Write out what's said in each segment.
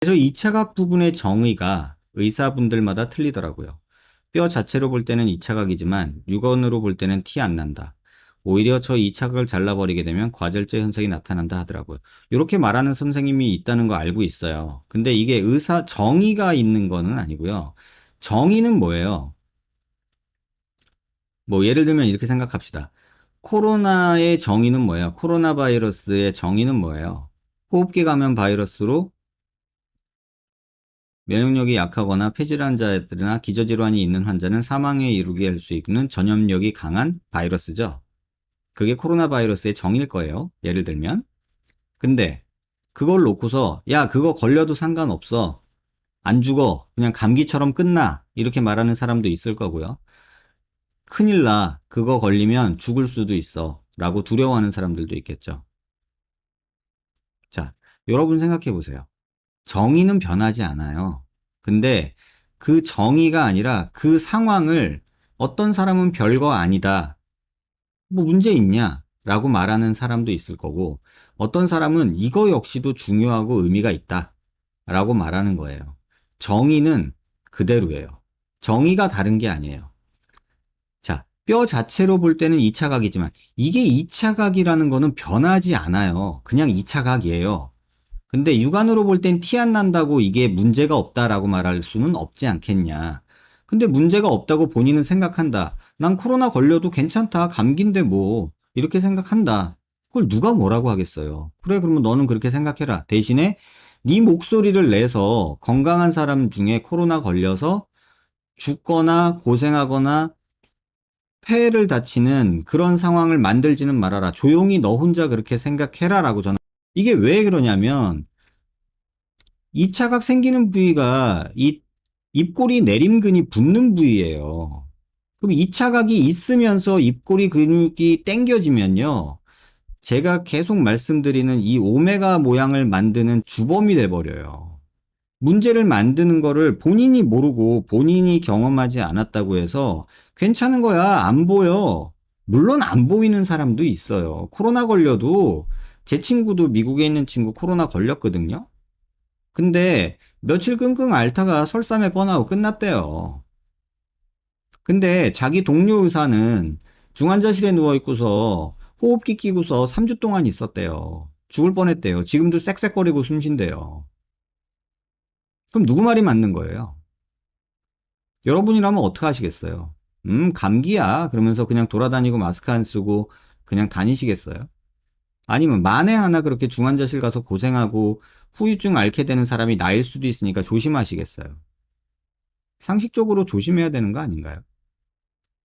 그래서 2차각 부분의 정의가 의사분들마다 틀리더라고요. 뼈 자체로 볼 때는 2차각이지만 육안으로 볼 때는 티 안 난다. 오히려 저 2차각을 잘라버리게 되면 과절제 현상이 나타난다 하더라고요. 이렇게 말하는 선생님이 있다는 거 알고 있어요. 근데 이게 의사 정의가 있는 거는 아니고요. 정의는 뭐예요? 뭐 예를 들면 이렇게 생각합시다. 코로나의 정의는 뭐예요? 코로나 바이러스의 정의는 뭐예요? 호흡기 감염 바이러스로 면역력이 약하거나 폐질환자들이나 기저질환이 있는 환자는 사망에 이르게 할 수 있는 전염력이 강한 바이러스죠. 그게 코로나 바이러스의 정의일 거예요. 예를 들면. 근데 그걸 놓고서 야 그거 걸려도 상관없어. 안 죽어. 그냥 감기처럼 끝나. 이렇게 말하는 사람도 있을 거고요. 큰일 나. 그거 걸리면 죽을 수도 있어. 라고 두려워하는 사람들도 있겠죠. 자, 여러분 생각해 보세요. 정의는 변하지 않아요. 근데 그 정의가 아니라 그 상황을 어떤 사람은 별거 아니다. 뭐 문제 있냐? 라고 말하는 사람도 있을 거고, 어떤 사람은 이거 역시도 중요하고 의미가 있다. 라고 말하는 거예요. 정의는 그대로예요. 정의가 다른 게 아니에요. 자, 뼈 자체로 볼 때는 2차각이지만, 이게 2차각이라는 거는 변하지 않아요. 그냥 2차각이에요. 근데 육안으로 볼 땐 티 안 난다고 이게 문제가 없다라고 말할 수는 없지 않겠냐. 근데 문제가 없다고 본인은 생각한다. 난 코로나 걸려도 괜찮다. 감기인데 뭐. 이렇게 생각한다. 그걸 누가 뭐라고 하겠어요. 그래, 그러면 너는 그렇게 생각해라. 대신에 네 목소리를 내서 건강한 사람 중에 코로나 걸려서 죽거나 고생하거나 폐를 다치는 그런 상황을 만들지는 말아라. 조용히 너 혼자 그렇게 생각해라라고 저는. 이게 왜 그러냐면 2차각 생기는 부위가 이 입꼬리 내림근이 붙는 부위예요. 그럼 2차각이 있으면서 입꼬리 근육이 당겨지면요. 제가 계속 말씀드리는 이 오메가 모양을 만드는 주범이 돼버려요. 문제를 만드는 거를 본인이 모르고 본인이 경험하지 않았다고 해서 괜찮은 거야. 안 보여. 물론 안 보이는 사람도 있어요. 코로나 걸려도 제 친구도 미국에 있는 친구 코로나 걸렸거든요. 근데 며칠 끙끙 앓다가 설삼에 뻔하고 끝났대요. 근데 자기 동료 의사는 중환자실에 누워있고서 호흡기 끼고서 3주 동안 있었대요. 죽을 뻔했대요. 지금도 쌕쌕거리고 숨 쉰대요. 그럼 누구 말이 맞는 거예요? 여러분이라면 어떻게 하시겠어요? 감기야. 그러면서 그냥 돌아다니고 마스크 안 쓰고 그냥 다니시겠어요? 아니면 만에 하나 그렇게 중환자실 가서 고생하고 후유증 앓게 되는 사람이 나일 수도 있으니까 조심하시겠어요? 상식적으로 조심해야 되는 거 아닌가요?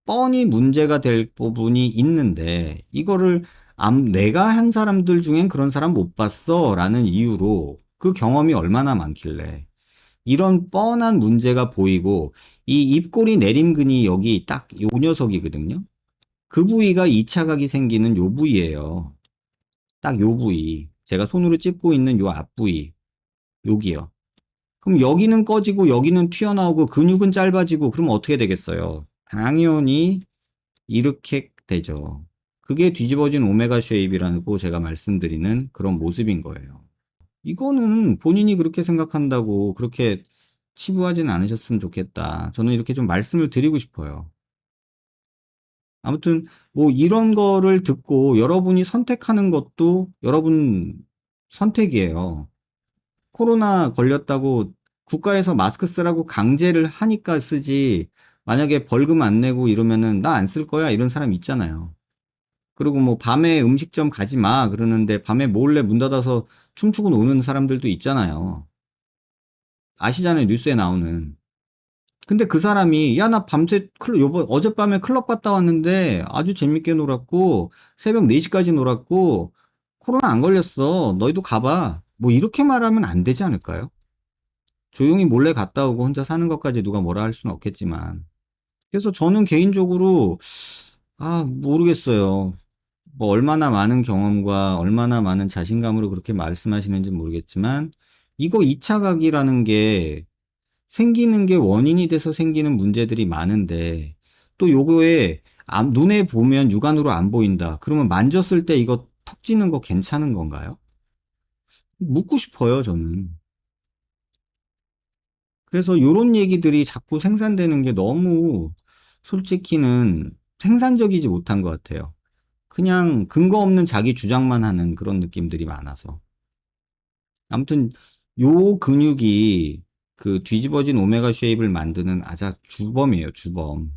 뻔히 문제가 될 부분이 있는데 이거를 내가 한 사람들 중엔 그런 사람 못 봤어 라는 이유로 그 경험이 얼마나 많길래 이런 뻔한 문제가 보이고 이 입꼬리 내림근이 여기 딱 요 녀석이거든요. 그 부위가 2차각이 생기는 요 부위예요. 딱 요 부위. 제가 손으로 찝고 있는 요 앞부위. 여기요. 그럼 여기는 꺼지고 여기는 튀어나오고 근육은 짧아지고 그러면 어떻게 되겠어요? 당연히 이렇게 되죠. 그게 뒤집어진 오메가 쉐입이라고 제가 말씀드리는 그런 모습인 거예요. 이거는 본인이 그렇게 생각한다고 그렇게 치부하진 않으셨으면 좋겠다. 저는 이렇게 좀 말씀을 드리고 싶어요. 아무튼 뭐 이런 거를 듣고 여러분이 선택하는 것도 여러분 선택이에요. 코로나 걸렸다고 국가에서 마스크 쓰라고 강제를 하니까 쓰지 만약에 벌금 안 내고 이러면은 나 안 쓸 거야 이런 사람 있잖아요. 그리고 뭐 밤에 음식점 가지 마 그러는데 밤에 몰래 문 닫아서 춤추고 노는 사람들도 있잖아요. 아시잖아요, 뉴스에 나오는. 근데 그 사람이 야 나 밤새 요번 어젯밤에 클럽 갔다 왔는데 아주 재밌게 놀았고 새벽 4시까지 놀았고 코로나 안 걸렸어. 너희도 가봐. 뭐 이렇게 말하면 안 되지 않을까요? 조용히 몰래 갔다 오고 혼자 사는 것까지 누가 뭐라 할 수는 없겠지만. 그래서 저는 개인적으로 모르겠어요. 뭐 얼마나 많은 경험과 얼마나 많은 자신감으로 그렇게 말씀하시는지 모르겠지만 이거 2차 각이라는 게 생기는 게 원인이 돼서 생기는 문제들이 많은데 또 요거에 눈에 보면 육안으로 안 보인다. 그러면 만졌을 때 이거 턱 찌는 거 괜찮은 건가요? 묻고 싶어요, 저는. 그래서 요런 얘기들이 자꾸 생산되는 게 너무 솔직히는 생산적이지 못한 것 같아요. 그냥 근거 없는 자기 주장만 하는 그런 느낌들이 많아서. 아무튼 요 근육이 그 뒤집어진 오메가 쉐입을 만드는 아자 주범이에요, 주범.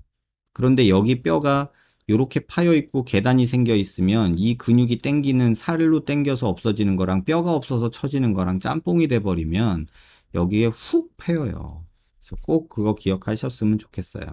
그런데 여기 뼈가 요렇게 파여 있고 계단이 생겨 있으면 이 근육이 땡기는 살로 땡겨서 없어지는 거랑 뼈가 없어서 처지는 거랑 짬뽕이 돼 버리면 여기에 훅 패여요. 그래서 꼭 그거 기억하셨으면 좋겠어요.